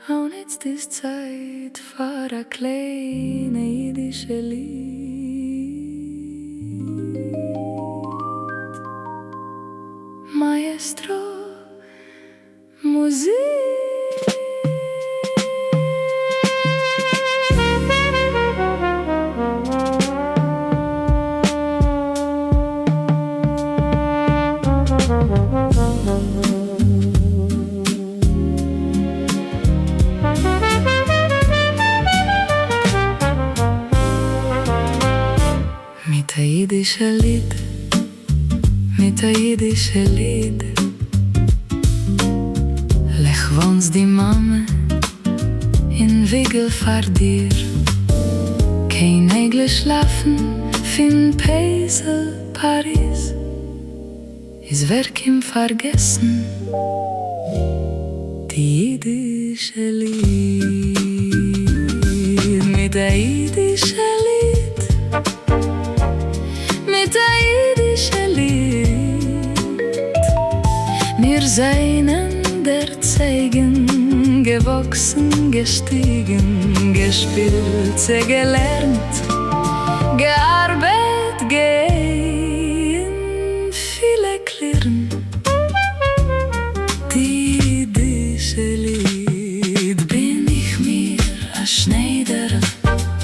Und jetzt ist Zeit für ein kleines jüdisches Lied. Maestro, Musik. Mit ein jüdisches Lied, mit ein jüdisches Lied. Lech wohns die Mama in Wigel vor dir. Kein Nägel schlafen fin Pesel Paris. Is Werk im Vergessen, die jüdische Lied. Mit ein jüdisches Lied, mit ein jüdisches Lied. Wir seien der Zeugen gewachsen, gestiegen, gespielt, gelernt, gearbeitet, gehen, viele klirren. Die jüdische Lied. Bin ich mir a Schneider,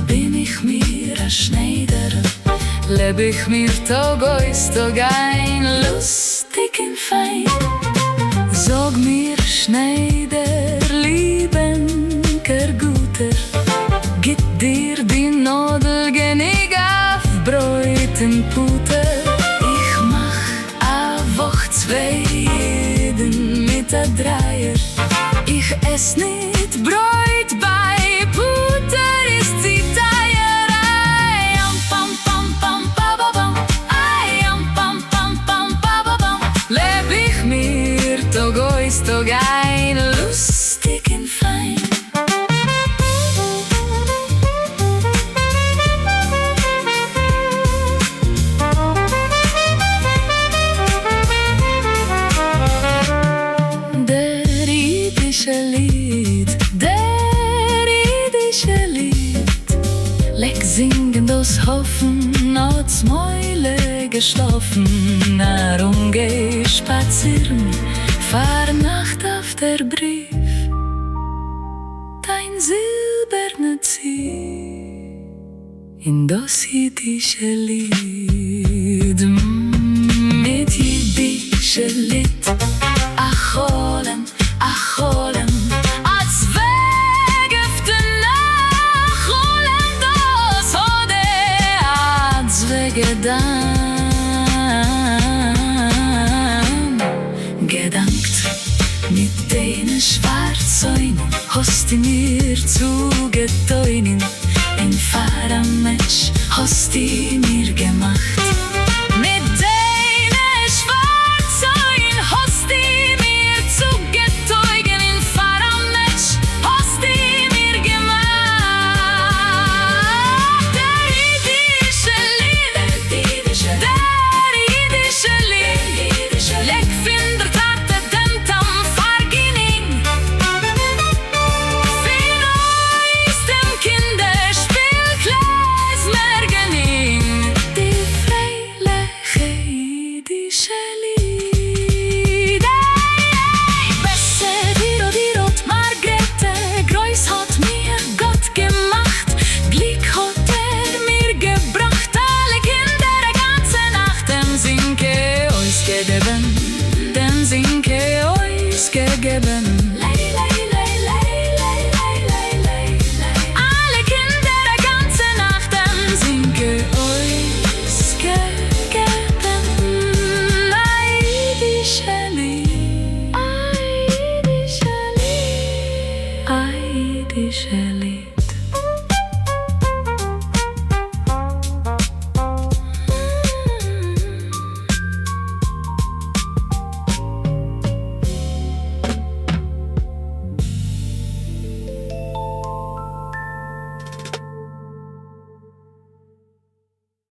bin ich mir a Schneider, leb ich mir Tag aus Tag ein, lustig und fein. Sag mir Schneider, lieben Guter, gib dir die Nadel genig auf Brot und Puter. Ich mach a Woch 2 jeden mit a Dreier. Ich ess nicht Brot bei Puter, ist sie teuer. Ai, pam pam pam pa ba bam, ai, pam pam pam pa ba bam. Leb ich mir Tag aus Tag ein, lustig und fein. Der jüdische Lied, leck singen das Hoffen, als Mäule geschlafen, darum geh spazieren, fahr Nacht auf der Brief, dein silberne Zieh in das jüdische Lied. Mit jüdische Lied, ach holen, ach holen. Gedankt mit deinen Schwarzäunen, hast du mir zugetäunen. Ein Fahrermensch hast du mir gemacht. Mit deinen Schwarzäunen hast du mir zugetäunen. Ein Fahrermensch hast du mir gemacht. Der jüdische Lied, der jüdische Lied, leck findet hatte den Tam Fargining. Fin ois dem Kinderspiel Klezmergening. Die freiliche jüdische Lied. Besse die Rot Margrethe, Groß hat mir Gott gemacht. Glück hat mir gebracht, alle Kinder die ganze Nacht. Dem Sinke ausgegeben, dem Sinke ausgegeben.